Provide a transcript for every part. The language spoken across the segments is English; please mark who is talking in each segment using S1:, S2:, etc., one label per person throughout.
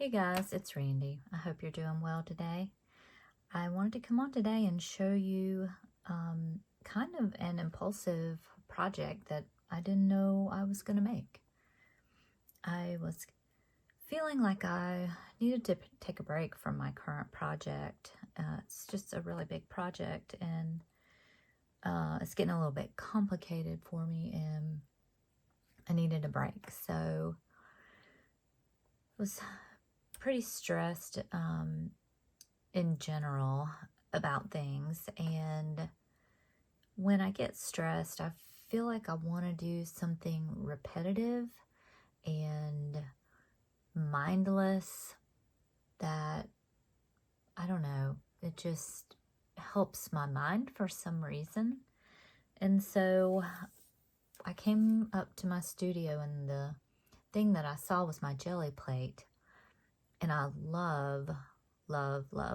S1: Hey guys, it's Randy. I hope you're doing well today. I wanted to come on today and show you kind of an impulsive project that I didn't know I was going to make. I was feeling like I needed to take a break from my current project. It's just a really big project and it's getting a little bit complicated for me and I needed a break. So I was pretty stressed in general about things, and when I get stressed I feel like I want to do something repetitive and mindless that, I don't know, it just helps my mind for some reason. And so I came up to my studio and the thing that I saw was my Gelli Plate, and I love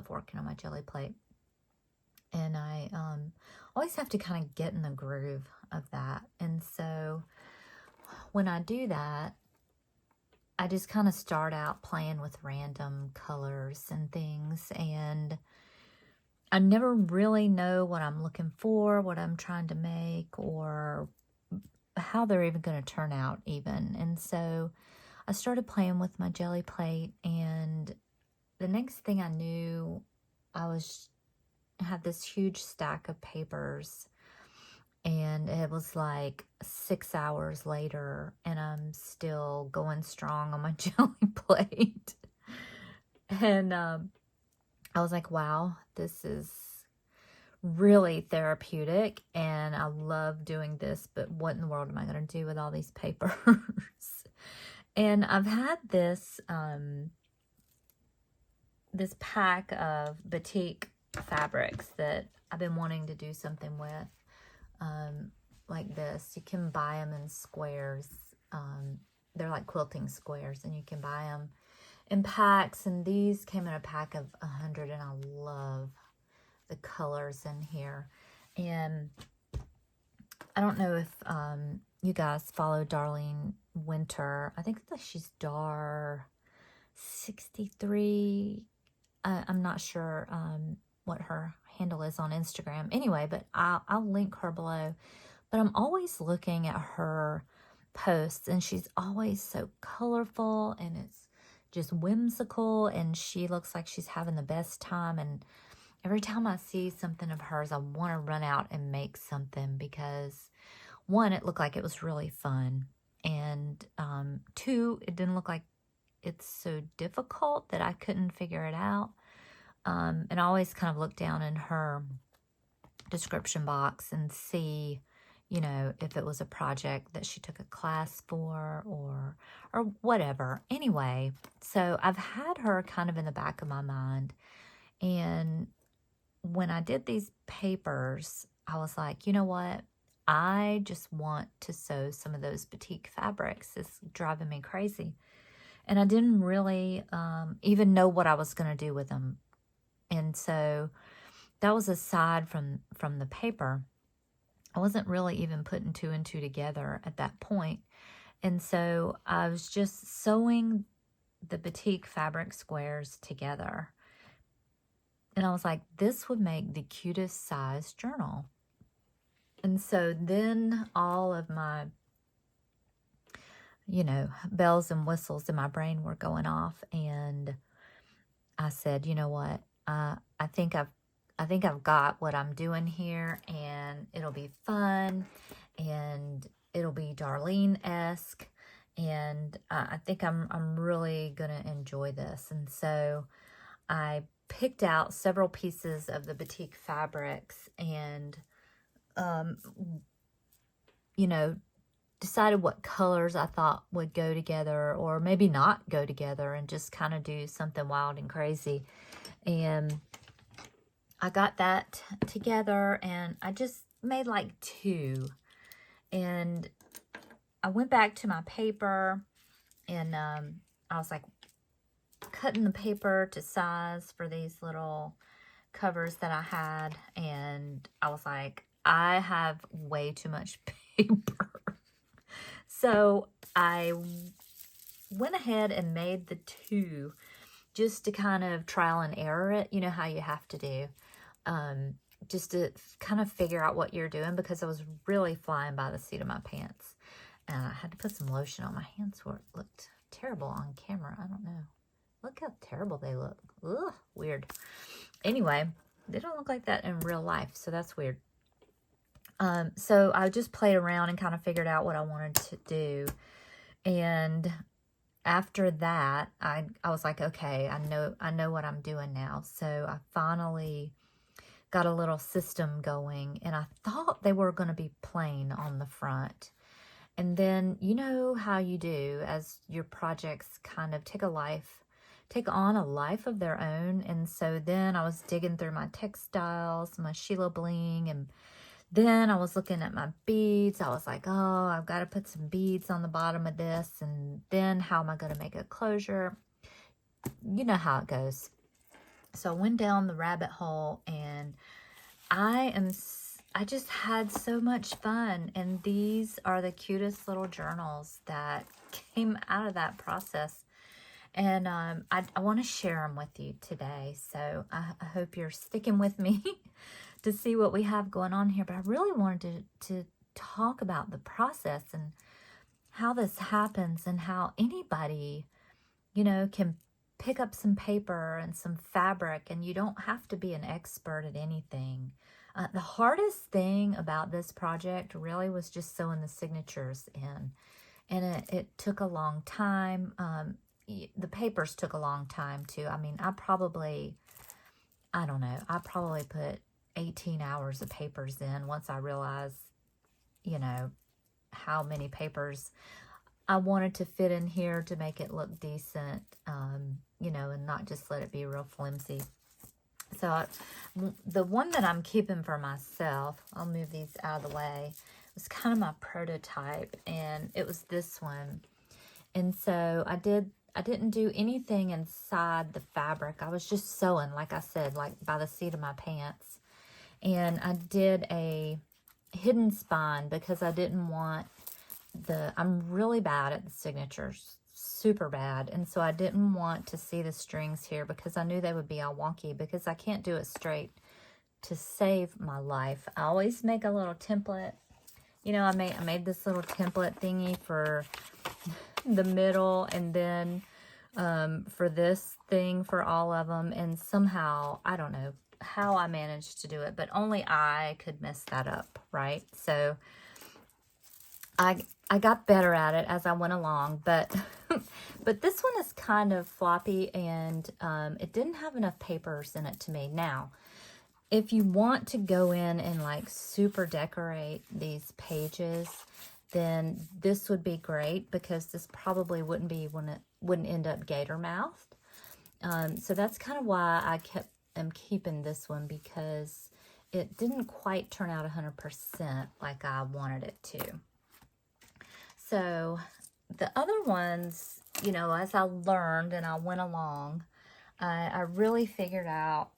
S1: working on my Gelli Plate. And I always have to kind of get in the groove of that. And so when I do that, I just kind of start out playing with random colors and things. And I never really know what I'm looking for, what I'm trying to make, or how they're even going to turn out even. And so I started playing with my Gelli Plate, and the next thing I knew, I had this huge stack of papers, and it was like 6 hours later and I'm still going strong on my Gelli Plate. And I was like, wow, this is really therapeutic and I love doing this, but what in the world am I going to do with all these papers? And I've had this this pack of Batik fabrics that I've been wanting to do something with, like this. You can buy them in squares. They're like quilting squares, and you can buy them in packs, and these came in a pack of 100, and I love the colors in here. And I don't know if you guys follow Darlene Winter. I think that she's Dar 63. I'm not sure what her handle is on Instagram. Anyway, but I'll link her below. But I'm always looking at her posts, and she's always so colorful, and it's just whimsical, and she looks like she's having the best time. And every time I see something of hers, I want to run out and make something because, one, it looked like it was really fun, and two, it didn't look like it's so difficult that I couldn't figure it out. And I always kind of look down in her description box and see, you know, if it was a project that she took a class for or whatever. Anyway, so I've had her kind of in the back of my mind. And when I did these papers, I was like, you know what? I just want to sew some of those Batik fabrics. It's driving me crazy. And I didn't really even know what I was going to do with them. And so that was aside from the paper. I wasn't really even putting two and two together at that point. And so I was just sewing the Batik fabric squares together. And I was like, this would make the cutest size journal. And so then all of my, you know, bells and whistles in my brain were going off, and I said, you know what? I think I've got what I'm doing here, and it'll be fun, and it'll be Darlene-esque, and I think I'm really gonna enjoy this. And so I picked out several pieces of the Batik fabrics, and you know, decided what colors I thought would go together or maybe not go together, and just kind of do something wild and crazy. And I got that together, and I just made like two. And I went back to my paper, and I was like cutting the paper to size for these little covers that I had. And I was like, I have way too much paper. So I went ahead and made the two just to kind of trial and error it, you know how you have to do, just to kind of figure out what you're doing, because I was really flying by the seat of my pants. And I had to put some lotion on my hands where it looked terrible on camera. I don't know. Look how terrible they look. Ugh, weird. Anyway, they don't look like that in real life, so that's weird. So I just played around and kind of figured out what I wanted to do. And after that, I was like, okay, I know what I'm doing now. So I finally got a little system going, and I thought they were going to be plain on the front. And then, you know how you do as your projects kind of take on a life of their own. And so then I was digging through my textiles, my Sheila bling, and then I was looking at my beads. I was like, oh, I've got to put some beads on the bottom of this. And then how am I going to make a closure? You know how it goes. So I went down the rabbit hole, and I just had so much fun. And these are the cutest little journals that came out of that process. And I want to share them with you today. So I hope you're sticking with me to see what we have going on here. But I really wanted to talk about the process and how this happens, and how anybody, you know, can pick up some paper and some fabric, and you don't have to be an expert at anything. The hardest thing about this project really was just sewing the signatures in. And it took a long time. The papers took a long time too. I mean, I probably put 18 hours of papers in once I realized, you know, how many papers I wanted to fit in here to make it look decent, you know, and not just let it be real flimsy. So the one that I'm keeping for myself, I'll move these out of the way, was kind of my prototype, and it was this one. And so I didn't do anything inside the fabric. I was just sewing, like I said, like by the seat of my pants. And I did a hidden spine because I didn't want I'm really bad at the signatures, super bad. And so I didn't want to see the strings here because I knew they would be all wonky, because I can't do it straight to save my life. I always make a little template. You know, I made this little template thingy for the middle, and then for this thing for all of them. And somehow, I don't know how I managed to do it, but only I could mess that up, right? So I got better at it as I went along, but but this one is kind of floppy, and it didn't have enough papers in it to me. Now, if you want to go in and like super decorate these pages, then this would be great, because this probably wouldn't end up gator mouthed. So that's kind of why I'm keeping this one, because it didn't quite turn out 100% like I wanted it to. So the other ones, you know, as I learned and I went along, I really figured out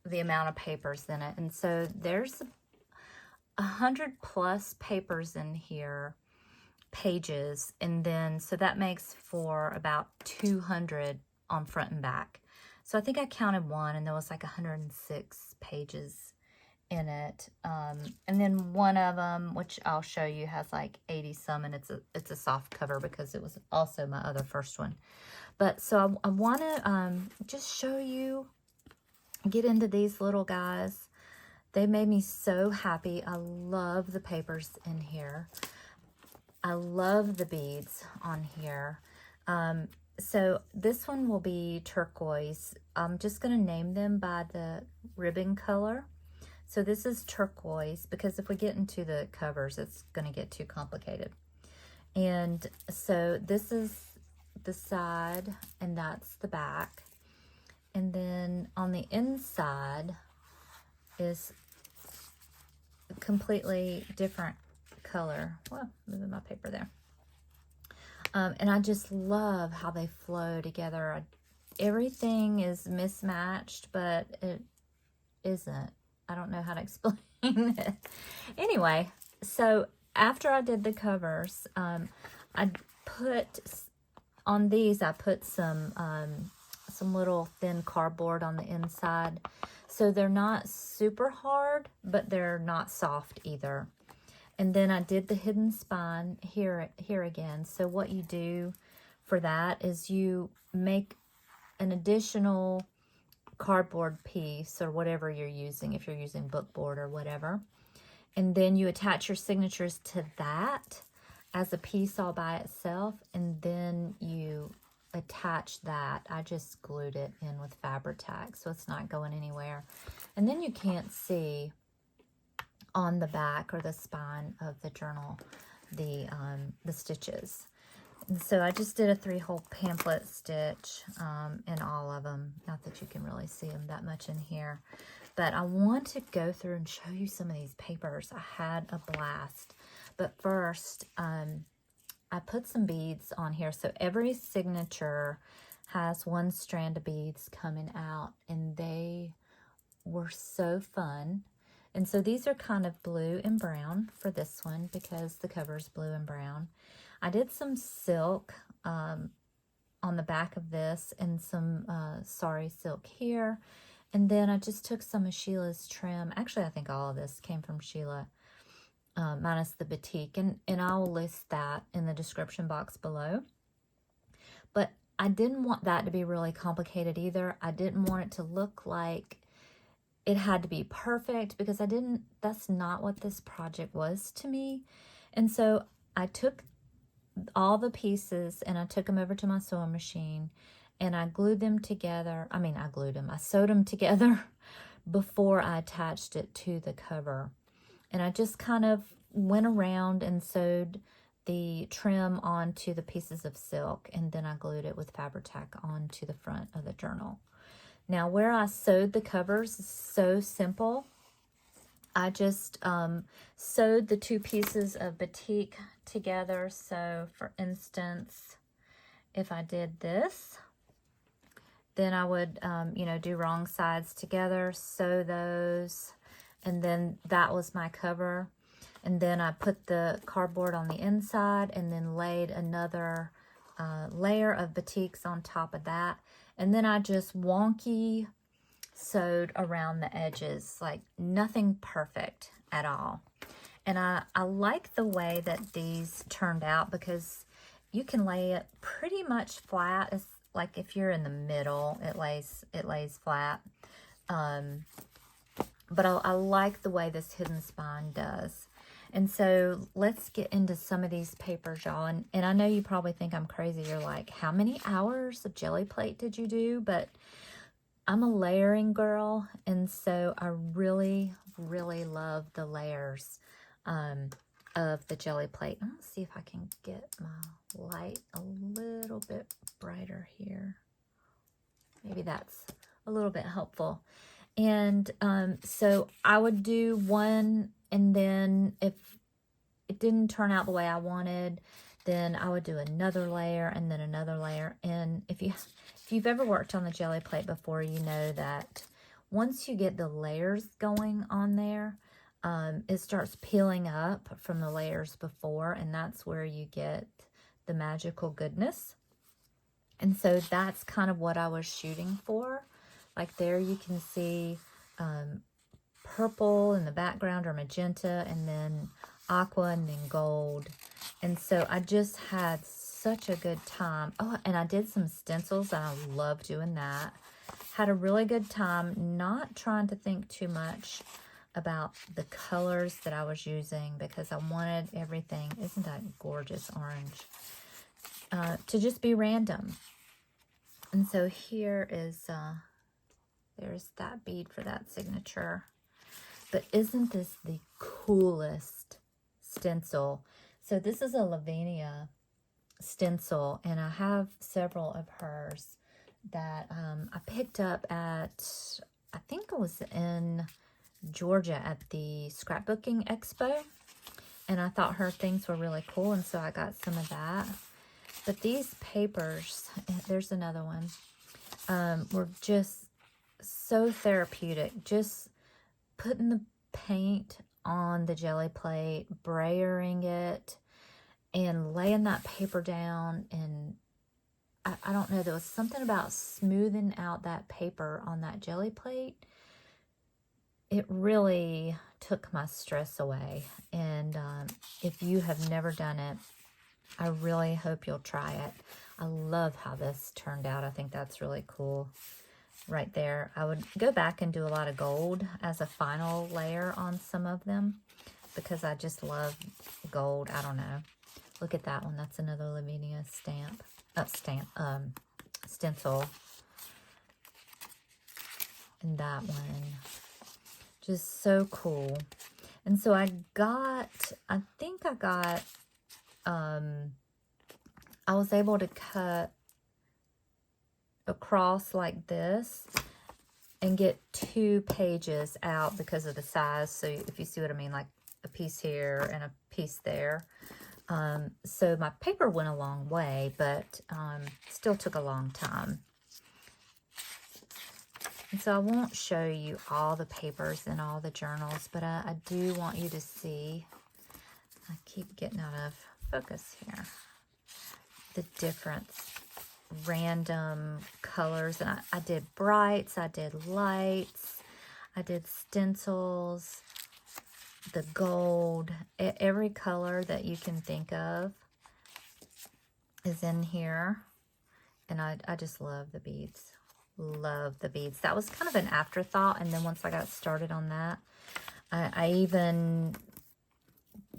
S1: the amount of papers in it. And so there's 100+ papers in here, pages. And then, so that makes for about 200 on front and back. So I think I counted one, and there was like 106 pages in it. And then one of them, which I'll show you, has like 80 some, and it's a soft cover because it was also my other first one. But so I want to just show you, get into these little guys. They made me so happy. I love the papers in here. I love the beads on here. So this one will be turquoise. I'm just going to name them by the ribbon color. So this is turquoise, because if we get into the covers, it's going to get too complicated. And so this is the side, and that's the back. And then on the inside is a completely different color. Well, moving my paper there. And I just love how they flow together. Everything is mismatched, but it isn't. I don't know how to explain it. Anyway, so after I did the covers, I put on these, I put some some little thin cardboard on the inside. So they're not super hard, but they're not soft either. And then I did the hidden spine here again. So what you do for that is you make an additional cardboard piece or whatever you're using, if you're using bookboard or whatever. And then you attach your signatures to that as a piece all by itself, and then you attach that. I just glued it in with Fabri-Tac, so it's not going anywhere. And then you can't see on the back or the spine of the journal the stitches. And so I just did a 3-hole pamphlet stitch in all of them. Not that you can really see them that much in here. But I want to go through and show you some of these papers. I had a blast. But first, I put some beads on here. So every signature has one strand of beads coming out. And they were so fun. And so these are kind of blue and brown for this one because the cover is blue and brown. I did some silk on the back of this and some sari silk here. And then I just took some of Sheila's trim. Actually, I think all of this came from Sheila, minus the Batik. And I will list that in the description box below. But I didn't want that to be really complicated either. I didn't want it to look like it had to be perfect because that's not what this project was to me. And so I took all the pieces and I took them over to my sewing machine and I glued them together. I sewed them together before I attached it to the cover. And I just kind of went around and sewed the trim onto the pieces of silk, and then I glued it with Fabri-Tac onto the front of the journal. Now, where I sewed the covers is so simple. I just sewed the 2 pieces of Batik together. So, for instance, if I did this, then I would, do wrong sides together, sew those, and then that was my cover. And then I put the cardboard on the inside and then laid another layer of Batiks on top of that. And then I just wonky sewed around the edges, like nothing perfect at all. And I like the way that these turned out because you can lay it pretty much flat. It's like if you're in the middle, it lays flat. But I like the way this hidden spine does. And so let's get into some of these papers, y'all. And I know you probably think I'm crazy. You're like, how many hours of Gelli Plate did you do? But I'm a layering girl, and so I really, really love the layers of the Gelli Plate. Let's see if I can get my light a little bit brighter here. Maybe that's a little bit helpful. And so I would do one, and then if it didn't turn out the way I wanted, then I would do another layer and then another layer. And if you've ever worked on the Gelli Plate before, you know that once you get the layers going on there, it starts peeling up from the layers before, and that's where you get the magical goodness. And so that's kind of what I was shooting for. Like there you can see purple in the background, or magenta, and then aqua, and then gold. And so I just had such a good time. Oh, and I did some stencils, and I love doing that. Had a really good time, not trying to think too much about the colors that I was using because I wanted everything, isn't that gorgeous orange, to just be random. And so here is, there's that bead for that signature. But isn't this the coolest stencil? So this is a Lavinia stencil, and I have several of hers that I picked up at, I think it was in Georgia at the scrapbooking expo, and I thought her things were really cool, and so I got some of that. But these papers, there's another one, were just so therapeutic. Just putting the paint on the Gelli Plate, brayering it, and laying that paper down, and I don't know, there was something about smoothing out that paper on that Gelli plate. It really took my stress away. And if you have never done it, I really hope you'll try it. I love how this turned out. I think that's really cool right there. I would go back and do a lot of gold as a final layer on some of them because I just love gold. I don't know. Look at that one. That's another Lavinia stencil. And that one. Just so cool. And so I think I got, I was able to cut across like this and get 2 pages out because of the size. So if you see what I mean, like a piece here and a piece there. So my paper went a long way, but still took a long time. And so I won't show you all the papers and all the journals, but I do want you to see, I keep getting out of focus here, the different random colors. And I did brights, I did lights, I did stencils, the gold, every color that you can think of is in here. And I just love the beads. Love the beads. That was kind of an afterthought, and then once I got started on that, I even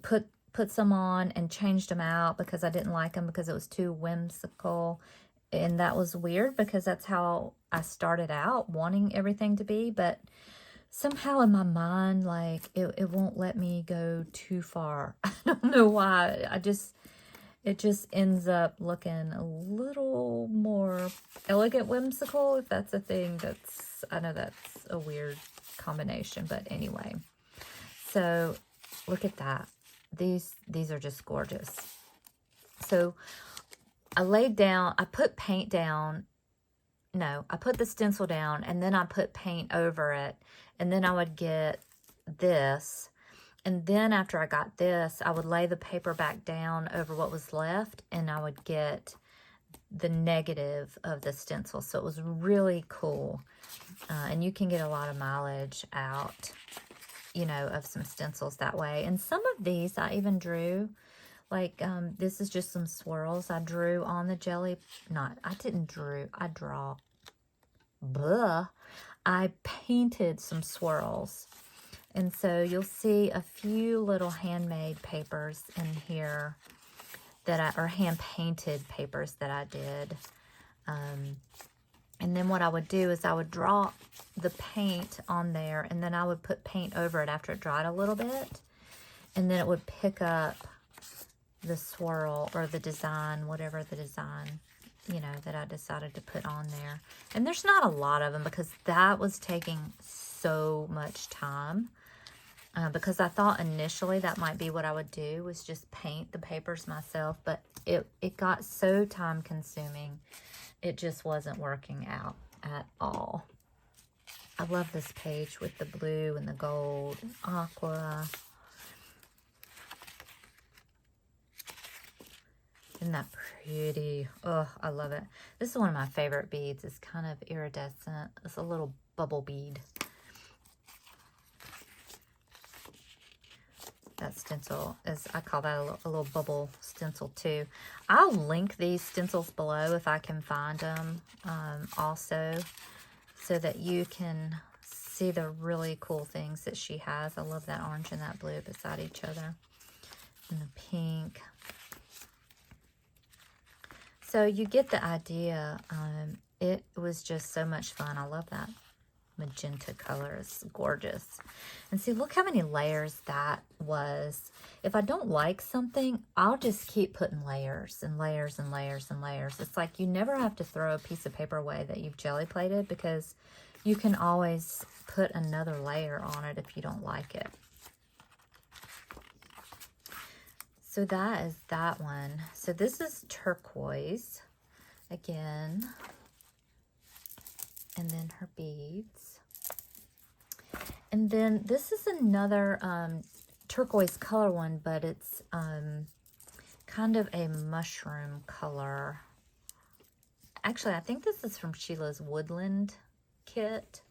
S1: put some on and changed them out because I didn't like them because it was too whimsical. And that was weird because that's how I started out, wanting everything to be, but somehow in my mind, like, it won't let me go too far. I don't know why. It just ends up looking a little more elegant whimsical, if that's a thing. I know that's a weird combination, but anyway. So look at that. These are just gorgeous. So I put paint down. No, I put the stencil down and then I put paint over it. And then I would get this. And then after I got this, I would lay the paper back down over what was left, and I would get the negative of the stencil. So it was really cool. And you can get a lot of mileage out, you know, of some stencils that way. And some of these I even drew, like this is just some swirls I drew on the Gelli. I painted some swirls. And so you'll see a few little handmade papers in here or hand-painted papers that I did. And then what I would do is I would draw the paint on there, and then I would put paint over it after it dried a little bit. And then it would pick up the swirl or the design, whatever the design, you know, that I decided to put on there. And there's not a lot of them because that was taking so much time. Because I thought initially that might be what I would do, was just paint the papers myself, but it got so time consuming, it just wasn't working out at all. I love this page with the blue and the gold and aqua. Isn't that pretty? Oh, I love it. This is one of my favorite beads. It's kind of iridescent. It's a little bubble bead. That stencil I call that a little bubble stencil too. I'll link these stencils below if I can find them also, so that you can see the really cool things that she has. I love that orange and that blue beside each other, and the pink. So you get the idea. It was just so much fun. I love that magenta color. Is gorgeous. And see, look how many layers that was. If I don't like something, I'll just keep putting layers and layers and layers and layers. It's like you never have to throw a piece of paper away that you've Gelli plated, because you can always put another layer on it if you don't like it. So that is that one. So this is turquoise again. And then her beads. And then this is another turquoise color one, but it's kind of a mushroom color. Actually, I think this is from Sheila's Woodland kit.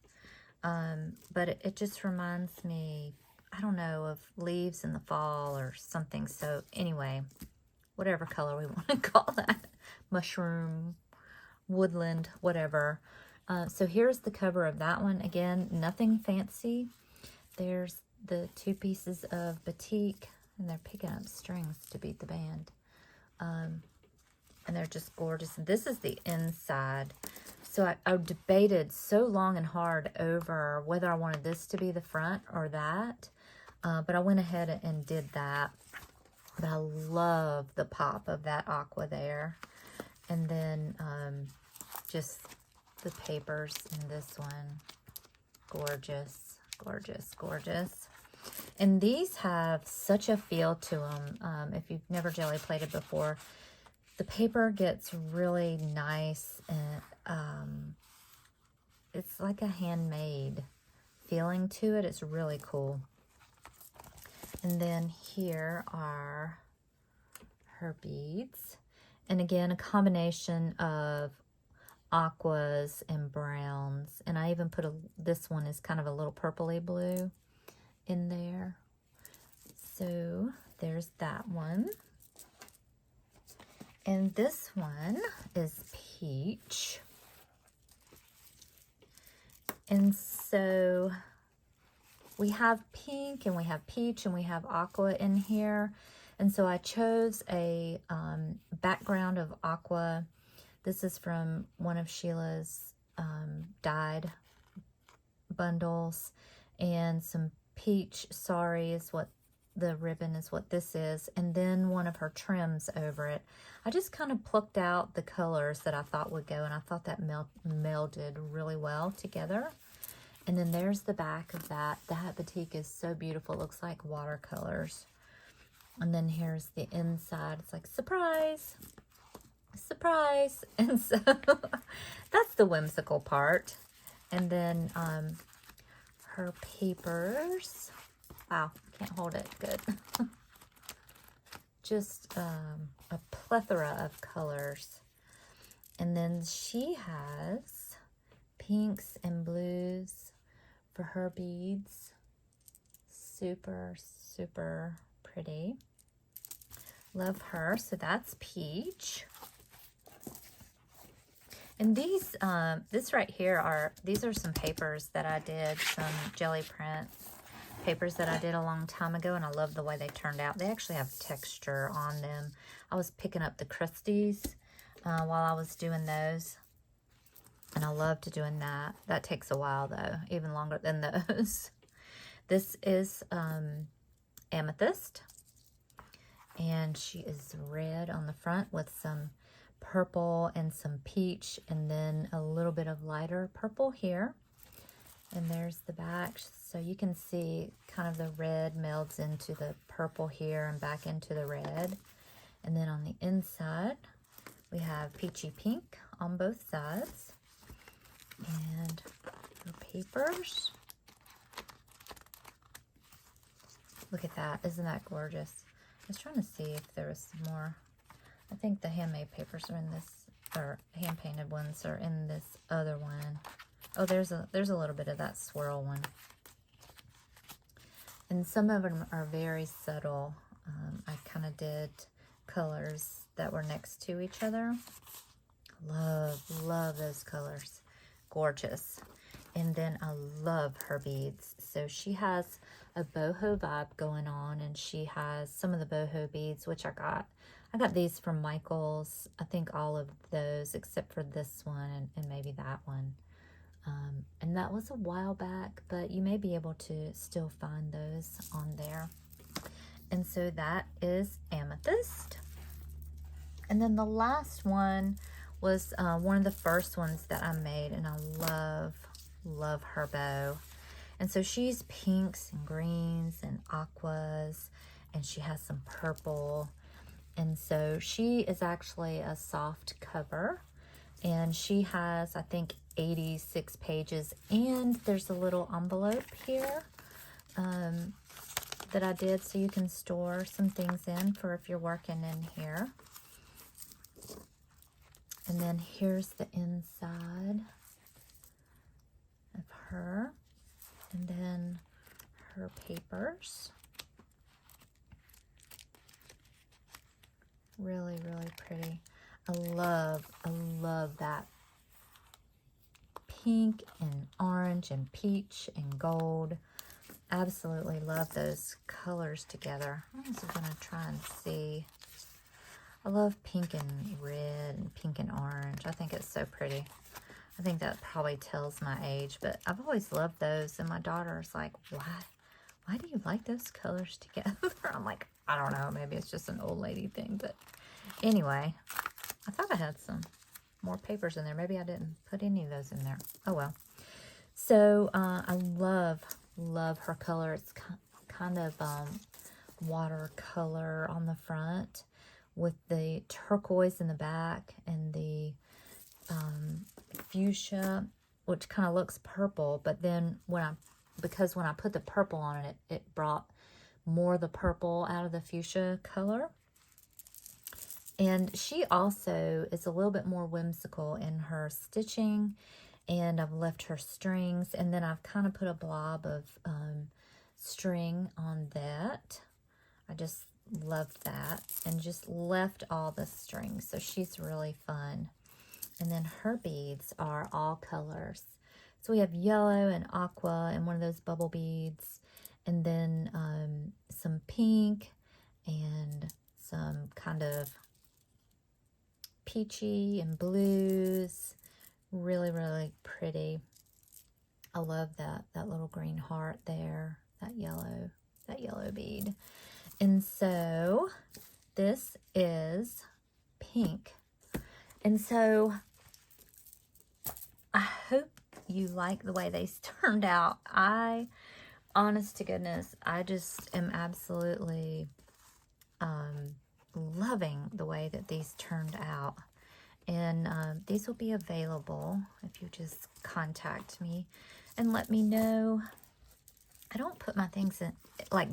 S1: But it just reminds me, I don't know, of leaves in the fall or something. So anyway, whatever color we want to call that. Mushroom, woodland, whatever. So here's the cover of that one. Again, nothing fancy. There's the 2 pieces of batik, and they're picking up strings to beat the band. And they're just gorgeous. This is the inside. So I debated so long and hard over whether I wanted this to be the front or that. But I went ahead and did that. But I love the pop of that aqua there. And then just the papers in this one. Gorgeous, gorgeous, gorgeous. And these have such a feel to them. If you've never Gelli plated before, the paper gets really nice, and it's like a handmade feeling to it. It's really cool. And then here are her beads. And again, a combination of aquas and browns. And I even put this one is kind of a little purpley blue in there. So there's that one. And this one is peach. And so we have pink and we have peach and we have aqua in here. And so I chose a background of aqua. This is from one of Sheila's dyed bundles. And some peach sari is what the ribbon is, what this is. And then one of her trims over it. I just kind of plucked out the colors that I thought would go. And I thought that melded really well together. And then there's the back of that. That batik is so beautiful. It looks like watercolors. And then here's the inside. It's like, surprise, surprise. And so that's the whimsical part. And then her papers. Wow, can't hold it. Good. Just a plethora of colors. And then she has pinks and blues for her beads. Super, super pretty. Love her. So that's peach. And these, this right here these are some papers that I did, some Gelli print papers that I did a long time ago, and I love the way they turned out. They actually have texture on them. I was picking up the crusties while I was doing those, and I loved doing that. That takes a while though, even longer than those. This is amethyst, and she is red on the front with some purple and some peach, and then a little bit of lighter purple here. And there's the back, so you can see kind of the red melds into the purple here and back into the red. And then on the inside, we have peachy pink on both sides. And her papers. Look at that. Isn't that gorgeous? I was trying to see if there was some more. I think the handmade papers are in this, or hand-painted ones are in this other one. Oh, there's a little bit of that swirl one. And some of them are very subtle. I kind of did colors that were next to each other. Love those colors. Gorgeous. And then I love her beads. So she has a boho vibe going on, and she has some of the boho beads, which I got these from Michael's. I think all of those except for this one and maybe that one. And that was a while back, but you may be able to still find those on there. And so that is amethyst. And then the last one was one of the first ones that I made, and I love her bow. And so she's pinks and greens and aquas, and she has some purple. And so she is actually a soft cover, and she has, I think, 86 pages, and there's a little envelope here that I did, so you can store some things in for if you're working in here. And then here's the inside of her. And then her papers. Really, really pretty. I love that pink and orange and peach and gold. Absolutely love those colors together. I'm also going to try and see. I love pink and red and pink and orange. I think it's so pretty. I think that probably tells my age, but I've always loved those. And my daughter's like, why do you like those colors together? I'm like, I don't know. Maybe it's just an old lady thing. But anyway, I thought I had some more papers in there. Maybe I didn't put any of those in there. Oh, well. So I love her color. It's kind of watercolor on the front with the turquoise in the back and the fuchsia, which kind of looks purple. But then because when I put the purple on it, it brought more of the purple out of the fuchsia color. And she also is a little bit more whimsical in her stitching. And I've left her strings. And then I've kind of put a blob of string on that. I just loved that. And just left all the strings. So she's really fun. And then her beads are all colors. So we have yellow and aqua and one of those bubble beads. And then some pink and some kind of peachy and blues. Really, really pretty. I love that little green heart there, that yellow bead. And so this is pink. And so I hope you like the way they turned out. Honest to goodness, I just am absolutely loving the way that these turned out. And these will be available if you just contact me and let me know. I don't put my things in like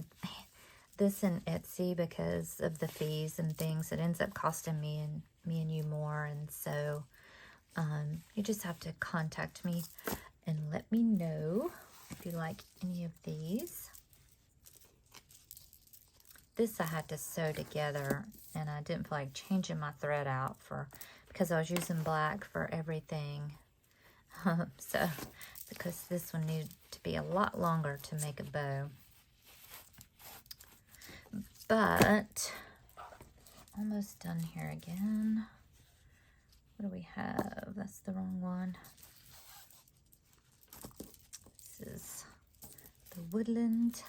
S1: this in Etsy because of the fees and things. It ends up costing me and you more. And so you just have to contact me and let me know if you like any of these. This I had to sew together, and I didn't feel like changing my thread out because I was using black for everything. So, because this one needed to be a lot longer to make a bow. But, almost done here again. What do we have? That's the wrong one. This is the woodland.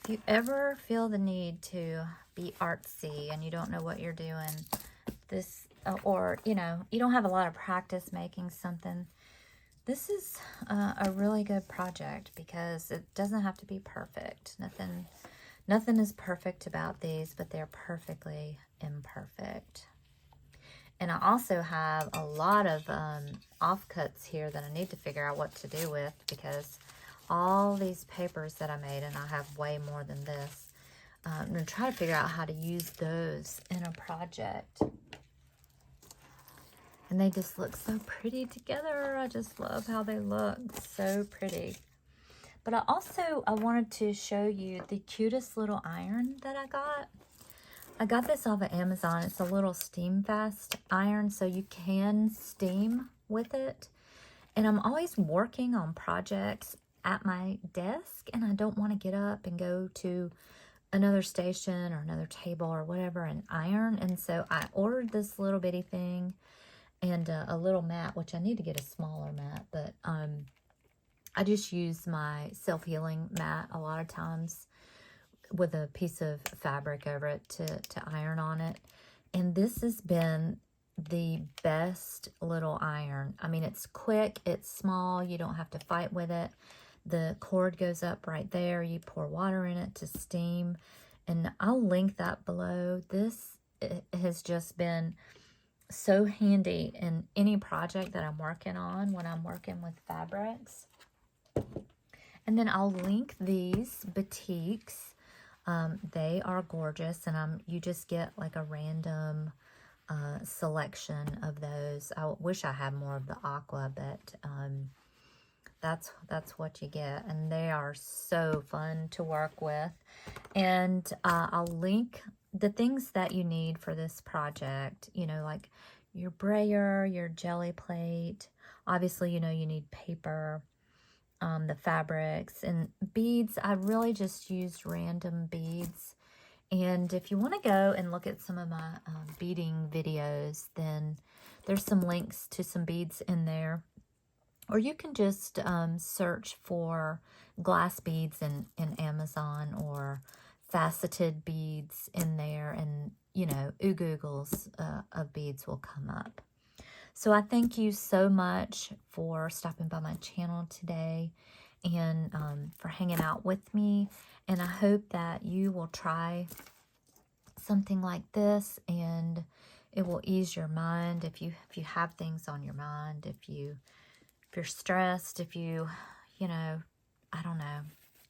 S1: If you ever feel the need to be artsy and you don't know what you're doing, or you don't have a lot of practice making something, this is a really good project because it doesn't have to be perfect. Nothing is perfect about these, but they're perfectly imperfect. And I also have a lot of offcuts here that I need to figure out what to do with, because all these papers that I made, and I have way more than this, I'm going to try to figure out how to use those in a project. And they just look so pretty together. I just love how they look. So pretty. But I wanted to show you the cutest little iron that I got. I got this off of Amazon. It's a little steam fast iron, so you can steam with it. And I'm always working on projects at my desk, and I don't want to get up and go to another station or another table or whatever and iron. And so I ordered this little bitty thing and a little mat, which I need to get a smaller mat, but I just use my self-healing mat a lot of times with a piece of fabric over it to iron on it. And this has been the best little iron. I mean, it's quick, it's small, you don't have to fight with it. The cord goes up right there. You pour water in it to steam. And I'll link that below. This has just been so handy in any project that I'm working on when I'm working with fabrics. And then I'll link these batiks They are gorgeous, and you just get like a random selection of those. I wish I had more of the aqua, but that's what you get, and they are so fun to work with. And I'll link the things that you need for this project, you know, like your brayer, your Gelli Plate. Obviously, you know, you need paper, the fabrics, and beads. I really just used random beads. And if you want to go and look at some of my beading videos, then there's some links to some beads in there. Or you can just search for glass beads in Amazon, or faceted beads in there, and, you know, oogles of beads will come up. So I thank you so much for stopping by my channel today, and for hanging out with me. And I hope that you will try something like this, and it will ease your mind if you have things on your mind, if you're stressed, if you know, I don't know,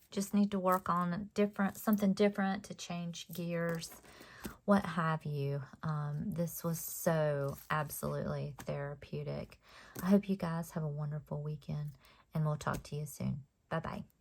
S1: just need to work on something different to change gears, what have you. This was so absolutely therapeutic. I hope you guys have a wonderful weekend, and we'll talk to you soon. Bye-bye.